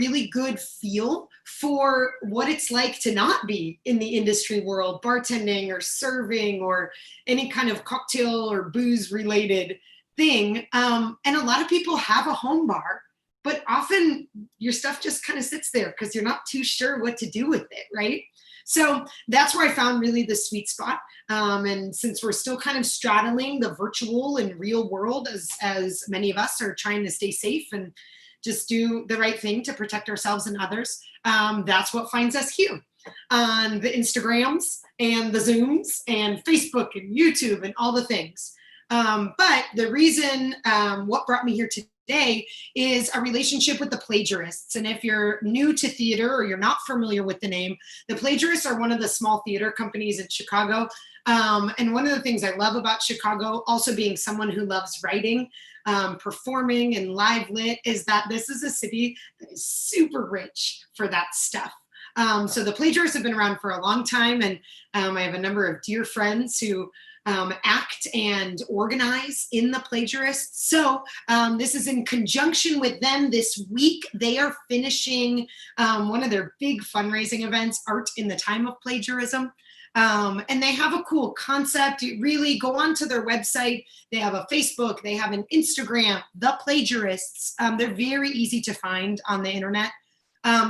really good feel for what it's like to not be in the industry world, bartending or serving or any kind of cocktail or booze related thing. And a lot of people have a home bar, but often your stuff just kind of sits there because you're not too sure what to do with it, right? So that's where I found really the sweet spot. And since we're still kind of straddling the virtual and real world, as many of us are trying to stay safe and just do the right thing to protect ourselves and others, that's what finds us here on the Instagrams and the Zooms and Facebook and YouTube and all the things. But the reason, what brought me here today is a relationship with the Plagiarists. And if you're new to theater or you're not familiar with the name, the Plagiarists are one of the small theater companies in Chicago. And one of the things I love about Chicago, also being someone who loves writing, performing and live lit, is that this is a city that is super rich for that stuff. So the Plagiarists have been around for a long time, and I have a number of dear friends who act and organize in the Plagiarists. So this is in conjunction with them this week. They are finishing one of their big fundraising events, Art in the Time of Plagiarism. And they have a cool concept. You really go onto their website. They have a Facebook, they have an Instagram, The Plagiarists. They're very easy to find on the internet.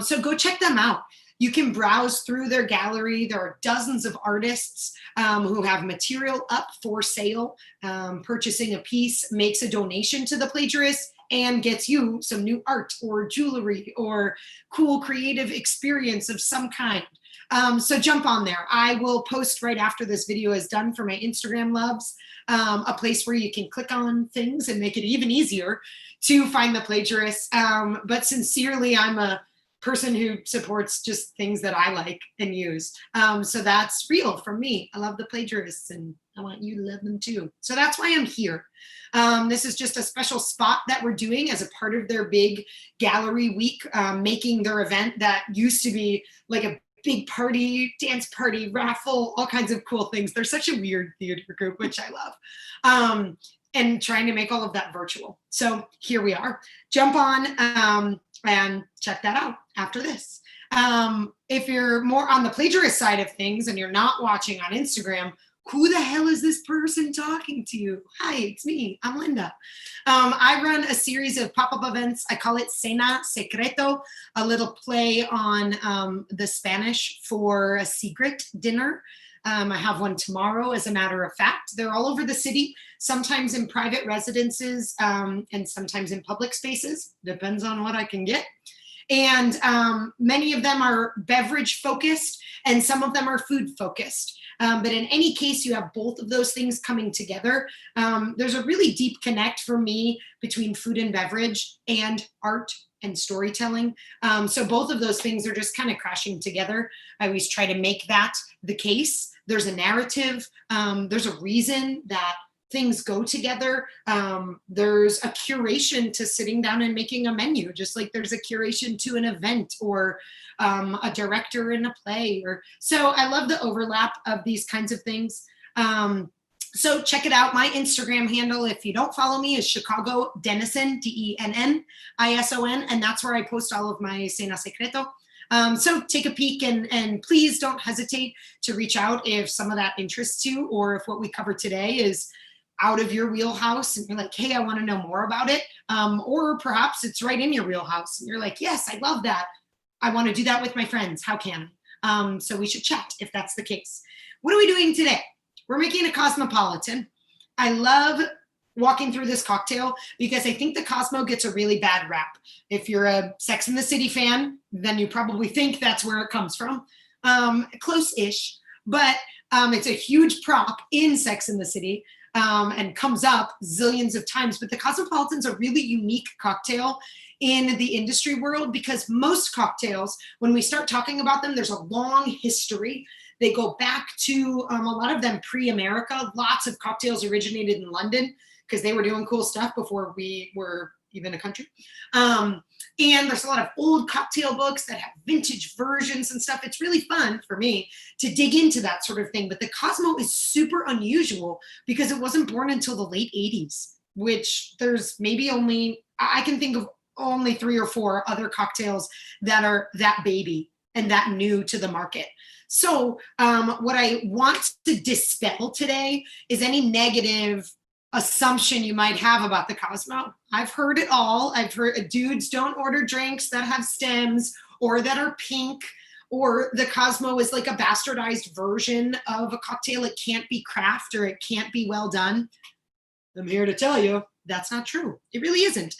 So go check them out. You can browse through their gallery. There are dozens of artists who have material up for sale. Purchasing a piece makes a donation to the Plagiarists and gets you some new art or jewelry or cool creative experience of some kind. So jump on there. I will post right after this video is done for my Instagram loves, a place where you can click on things and make it even easier to find the Plagiarists. But sincerely, I'm a person who supports just things that I like and use. So that's real for me. I love the Plagiarists and I want you to love them too. So that's why I'm here. This is just a special spot that we're doing as a part of their big gallery week, making their event that used to be like a big party, dance party, raffle, all kinds of cool things. They're such a weird theater group, which I love. And trying to make all of that virtual. So here we are. Jump on and check that out after this. If you're more on the Plagiarist side of things and you're not watching on Instagram, who the hell is this person talking to you? Hi, it's me, I'm Linda. I run a series of pop-up events. I call it Cena Secreto, a little play on the Spanish for a secret dinner. I have one tomorrow, as a matter of fact. They're all over the city, sometimes in private residences and sometimes in public spaces. Depends on what I can get. And many of them are beverage focused and some of them are food focused. But in any case, you have both of those things coming together. There's a really deep connect for me between food and beverage and art and storytelling. So both of those things are just kind of crashing together. I always try to make that the case. There's a narrative. There's a reason that things go together. There's a curation to sitting down and making a menu, just like there's a curation to an event or a director in a play. So I love the overlap of these kinds of things. So check it out. My Instagram handle, if you don't follow me, is Chicago Dennison, Dennison, and that's where I post all of my Cena Secreto. So take a peek and please don't hesitate to reach out if some of that interests you, or if what we covered today is out of your wheelhouse and you're like, hey, I want to know more about it. Or perhaps it's right in your wheelhouse and you're like, yes, I love that. I want to do that with my friends. How can I? So we should chat if that's the case. What are we doing today? We're making a Cosmopolitan. I love walking through this cocktail because I think the Cosmo gets a really bad rap. If you're a Sex and the City fan, then you probably think that's where it comes from. Close-ish, but it's a huge prop in Sex and the City and comes up zillions of times. But the Cosmopolitan's a really unique cocktail in the industry world because most cocktails, when we start talking about them, there's a long history. They go back to a lot of them pre-America. Lots of cocktails originated in London because they were doing cool stuff before we were even a country. And there's a lot of old cocktail books that have vintage versions and stuff. It's really fun for me to dig into that sort of thing. But the Cosmo is super unusual because it wasn't born until the late 80s, which there's maybe only, I can think of only 3 or 4 other cocktails that are that baby and that new to the market. So what I want to dispel today is any negative assumption you might have about the Cosmo. I've heard it all. I've heard dudes don't order drinks that have stems or that are pink, or the Cosmo is like a bastardized version of a cocktail. It can't be craft or it can't be well done. I'm here to tell you that's not true. It really isn't.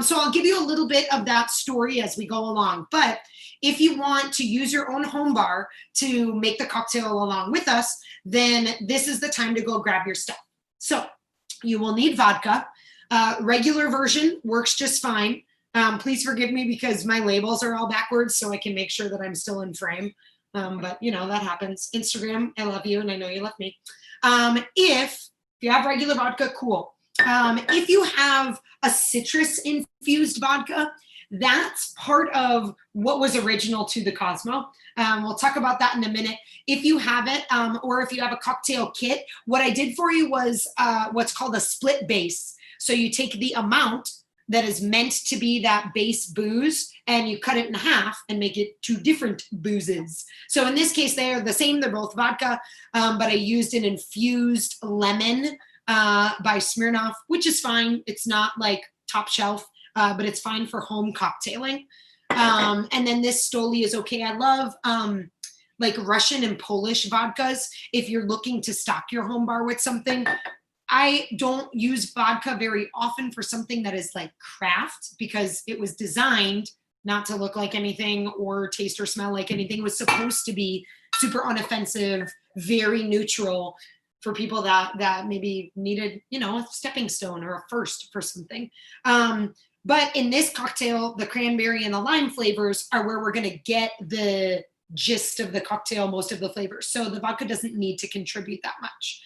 So I'll give you a little bit of that story as we go along. But if you want to use your own home bar to make the cocktail along with us, then this is the time to go grab your stuff. So you will need vodka. Regular version works just fine. Please forgive me because my labels are all backwards so I can make sure that I'm still in frame. But you know, that happens. Instagram, I love you and I know you love me. If you have regular vodka, cool. If you have a citrus infused vodka, that's part of what was original to the Cosmo. We'll talk about that in a minute. If you have it, or if you have a cocktail kit, what I did for you was what's called a split base. So you take the amount that is meant to be that base booze and you cut it in half and make it 2 different boozes. So in this case, they are the same. They're both vodka, but I used an infused lemon by Smirnoff, which is fine. It's not like top shelf, but it's fine for home cocktailing. And then this Stoli is okay. I love like Russian and Polish vodkas. If you're looking to stock your home bar with something, I don't use vodka very often for something that is like craft because it was designed not to look like anything or taste or smell like anything. It was supposed to be super unoffensive, very neutral for people that maybe needed, you know, a stepping stone or a first for something. But in this cocktail, the cranberry and the lime flavors are where we're gonna get the gist of the cocktail, most of the flavors. So the vodka doesn't need to contribute that much.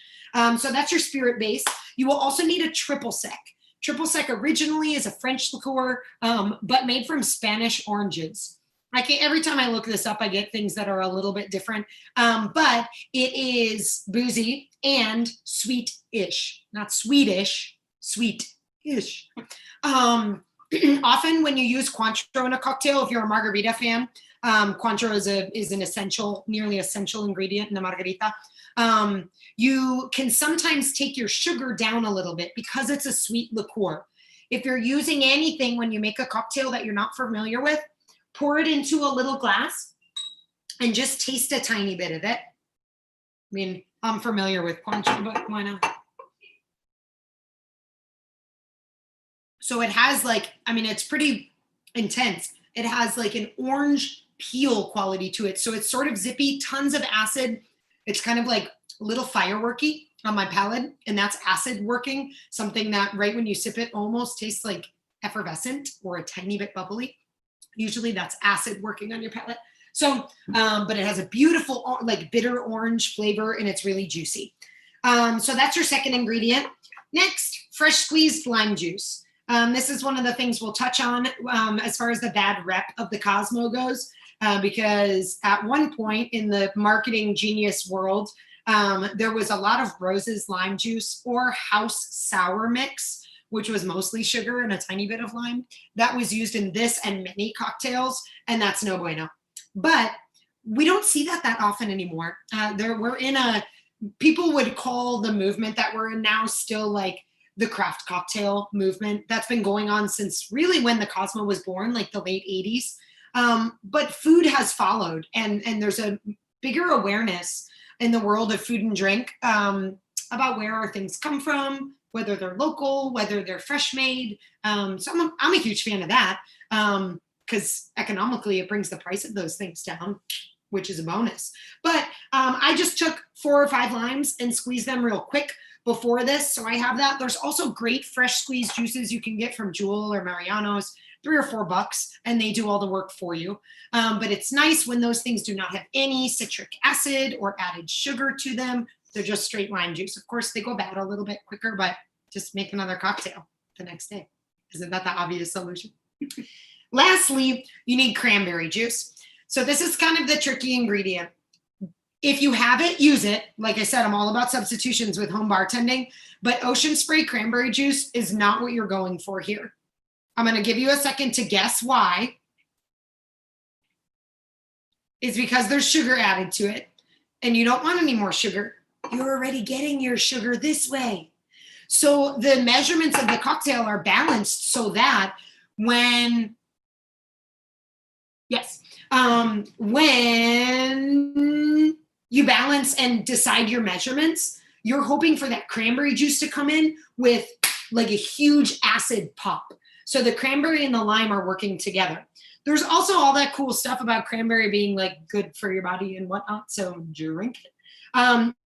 So that's your spirit base. You will also need a triple sec. Triple sec originally is a French liqueur, but made from Spanish oranges. Every time I look this up, I get things that are a little bit different, but it is boozy and sweet-ish, not Swedish, sweet-ish. Often when you use Cointreau in a cocktail, if you're a margarita fan, Cointreau is an essential, nearly essential ingredient in a margarita. You can sometimes take your sugar down a little bit because it's a sweet liqueur. If you're using anything when you make a cocktail that you're not familiar with, pour it into a little glass and just taste a tiny bit of it. I mean, I'm familiar with Cointreau, but why not? So it has like, I mean, it's pretty intense. It has like an orange peel quality to it. So it's sort of zippy, tons of acid. It's kind of like a little fireworky on my palate, and that's acid working, something that right when you sip it almost tastes like effervescent or a tiny bit bubbly. Usually that's acid working on your palate. So, but it has a beautiful like bitter orange flavor and it's really juicy. So that's your second ingredient. Next, fresh squeezed lime juice. This is one of the things we'll touch on as far as the bad rep of the Cosmo goes, because at one point in the marketing genius world, there was a lot of Rose's lime juice or house sour mix, which was mostly sugar and a tiny bit of lime. That was used in this and many cocktails, and that's no bueno. But we don't see that often anymore. We're in people would call the movement that we're in now still like the craft cocktail movement that's been going on since really when the Cosmo was born, like the late 80s. But food has followed, and there's a bigger awareness in the world of food and drink about where our things come from, whether they're local, whether they're fresh made. So I'm a huge fan of that because economically it brings the price of those things down, which is a bonus. But I just took 4 or 5 limes and squeezed them real quick before this. So I have that. There's also great fresh squeezed juices you can get from Jewel or Mariano's, $3 or $4, and they do all the work for you. But it's nice when those things do not have any citric acid or added sugar to them. They're just straight lime juice. Of course, they go bad a little bit quicker, but just make another cocktail the next day. Isn't that the obvious solution? Lastly, you need cranberry juice. So this is kind of the tricky ingredient. If you have it, use it. Like I said, I'm all about substitutions with home bartending, but ocean spray cranberry juice is not what you're going for here. I'm going to give you a second to guess why. It's because there's sugar added to it, and you don't want any more sugar. You're already getting your sugar this way. So the measurements of the cocktail are balanced so that when you balance and decide your measurements, you're hoping for that cranberry juice to come in with like a huge acid pop. So the cranberry and the lime are working together. There's also all that cool stuff about cranberry being like good for your body and whatnot, so drink it.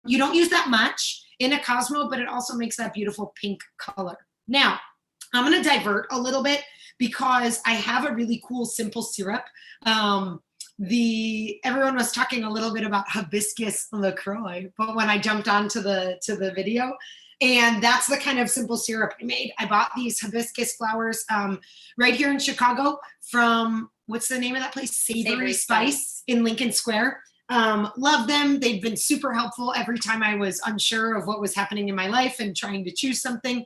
You don't use that much in a Cosmo, but it also makes that beautiful pink color. Now, I'm gonna divert a little bit because I have a really cool simple syrup. Everyone was talking a little bit about hibiscus LaCroix, but when I jumped onto the video, and that's the kind of simple syrup I made. I bought these hibiscus flowers right here in Chicago from, what's the name of that place? Savory Spice in Lincoln Square. Love them. They've been super helpful every time I was unsure of what was happening in my life and trying to choose something.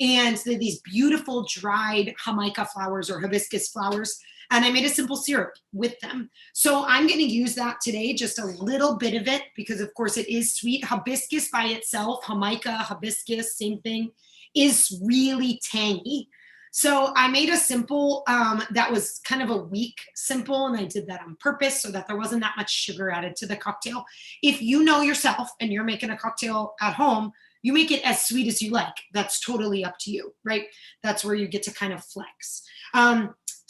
And they're these beautiful dried Jamaica flowers or hibiscus flowers. And I made a simple syrup with them. So I'm going to use that today, just a little bit of it, because of course it is sweet. Hibiscus by itself, Jamaica, hibiscus, same thing, is really tangy. So I made a simple that was kind of a weak simple, and I did that on purpose so that there wasn't that much sugar added to the cocktail. If you know yourself and you're making a cocktail at home, you make it as sweet as you like. That's totally up to you, right? That's where you get to kind of flex.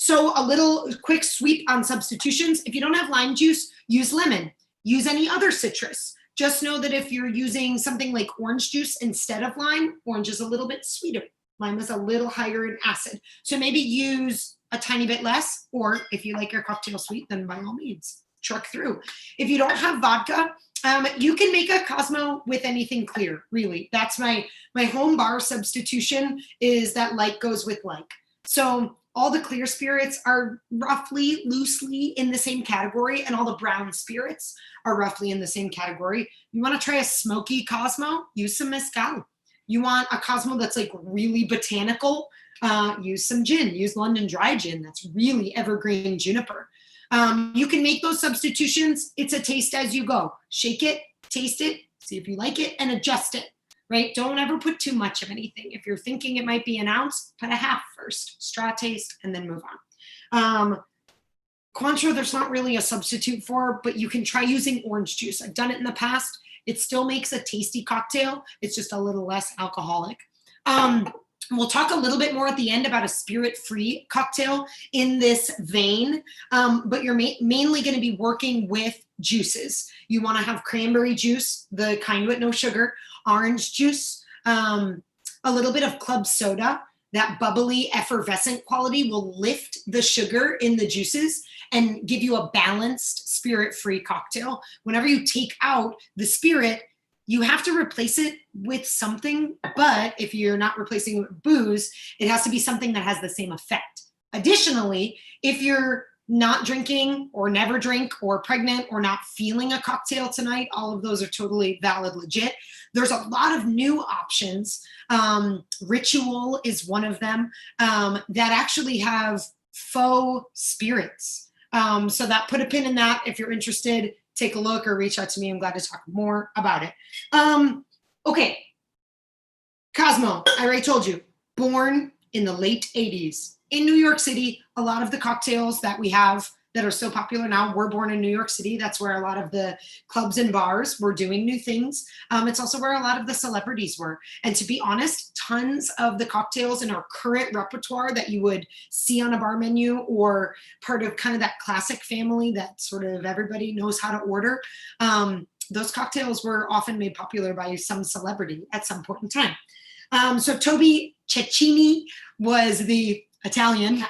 So a little quick sweep on substitutions. If you don't have lime juice, use lemon. Use any other citrus. Just know that if you're using something like orange juice instead of lime, orange is a little bit sweeter. Lime is a little higher in acid. So maybe use a tiny bit less, or if you like your cocktail sweet, then by all means, truck through. If you don't have vodka, you can make a Cosmo with anything clear, really. That's my home bar substitution, is that like goes with like. So all the clear spirits are roughly, loosely in the same category, and all the brown spirits are roughly in the same category. You want to try a smoky Cosmo? Use some mezcal. You want a Cosmo that's like really botanical? Use some gin. Use London Dry Gin. That's really evergreen juniper. You can make those substitutions. It's a taste as you go. Shake it, taste it, see if you like it, and adjust it. Right? Don't ever put too much of anything. If you're thinking it might be an ounce, put a half first, straw taste, and then move on. Cointreau, there's not really a substitute for, but you can try using orange juice. I've done it in the past. It still makes a tasty cocktail. It's just a little less alcoholic. We'll talk a little bit more at the end about a spirit-free cocktail in this vein, but you're mainly going to be working with juices. You want to have cranberry juice, the kind with no sugar, orange juice, a little bit of club soda. That bubbly, effervescent quality will lift the sugar in the juices and give you a balanced, spirit-free cocktail. Whenever you take out the spirit, you have to replace it with something, but if you're not replacing it with booze, it has to be something that has the same effect. Additionally, if you're not drinking or never drink or pregnant or not feeling a cocktail tonight, all of those are totally valid, legit. There's a lot of new options. Ritual is one of them that actually have faux spirits. So that, put a pin in that if you're interested. Take a look or reach out to me. I'm glad to talk more about it. Okay, Cosmo, I already told you, born in the late 80s. In New York City, a lot of the cocktails that we have that are so popular now were born in New York City. That's where a lot of the clubs and bars were doing new things. It's also where a lot of the celebrities were. And to be honest, tons of the cocktails in our current repertoire that you would see on a bar menu or part of kind of that classic family that sort of everybody knows how to order, those cocktails were often made popular by some celebrity at some point in time. So Toby Cecchini was the Italian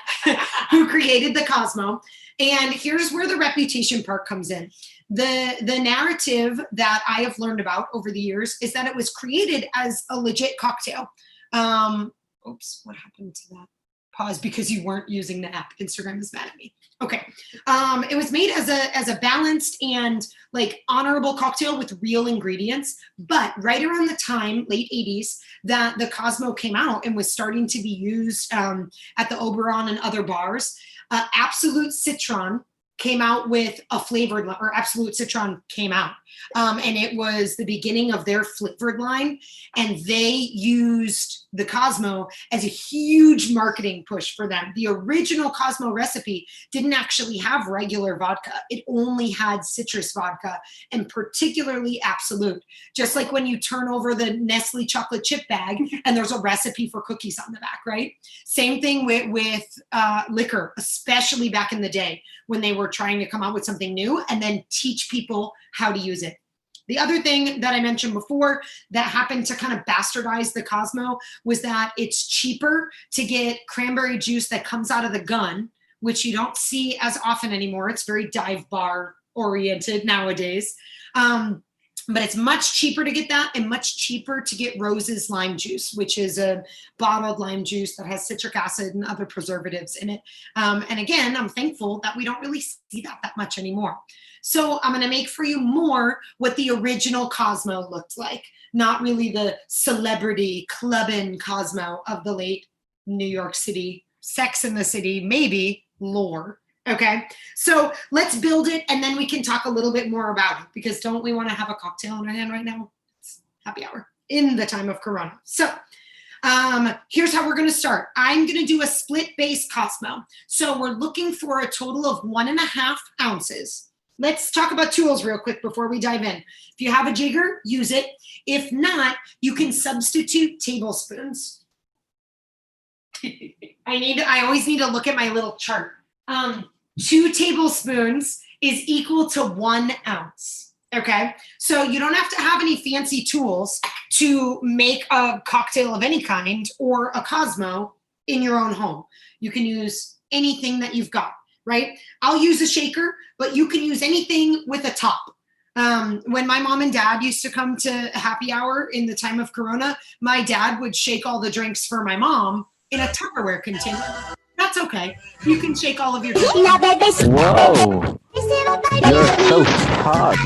who created the Cosmo. And here's where the reputation part comes in. The narrative that I have learned about over the years is that it was created as a legit cocktail. Oops, what happened to that? Pause because you weren't using the app. Instagram is mad at me. Okay. It was made as a balanced and like honorable cocktail with real ingredients. But right around the time, late 80s, that the Cosmo came out and was starting to be used at the Oberon and other bars, Absolute Citron came out with a flavored line, or Absolute Citron came out. And it was the beginning of their flavored line. And they used the Cosmo as a huge marketing push for them. The original Cosmo recipe didn't actually have regular vodka. It only had citrus vodka, and particularly Absolute. Just like when you turn over the Nestle chocolate chip bag and there's a recipe for cookies on the back, right? Same thing with liquor, especially back in the day when they were trying to come out with something new and then teach people how to use it. The other thing that I mentioned before that happened to kind of bastardize the Cosmo was that it's cheaper to get cranberry juice that comes out of the gun, which you don't see as often anymore. It's very dive bar oriented nowadays. But it's much cheaper to get that, and much cheaper to get Rose's lime juice, which is a bottled lime juice that has citric acid and other preservatives in it. And again, I'm thankful that we don't really see that much anymore. So I'm going to make for you more what the original Cosmo looked like, not really the celebrity clubbing Cosmo of the late New York City, Sex in the City, maybe lore. Okay, so let's build it, and then we can talk a little bit more about it, because don't we want to have a cocktail in our hand right now? It's happy hour in the time of Corona. So here's how we're going to start. I'm going to do a split base Cosmo. So we're looking for a total of 1.5 ounces. Let's talk about tools real quick before we dive in. If you have a jigger, use it. If not, you can substitute tablespoons. I always need to look at my little chart. 2 tablespoons is equal to 1 ounce. Okay, so you don't have to have any fancy tools to make a cocktail of any kind or a Cosmo in your own home. You can use anything that you've got, right? I'll use a shaker, but you can use anything with a top. When my mom and dad used to come to happy hour in the time of Corona, my dad would shake all the drinks for my mom in a Tupperware container. That's okay. You can shake all of your drinks. Whoa! You're so hot.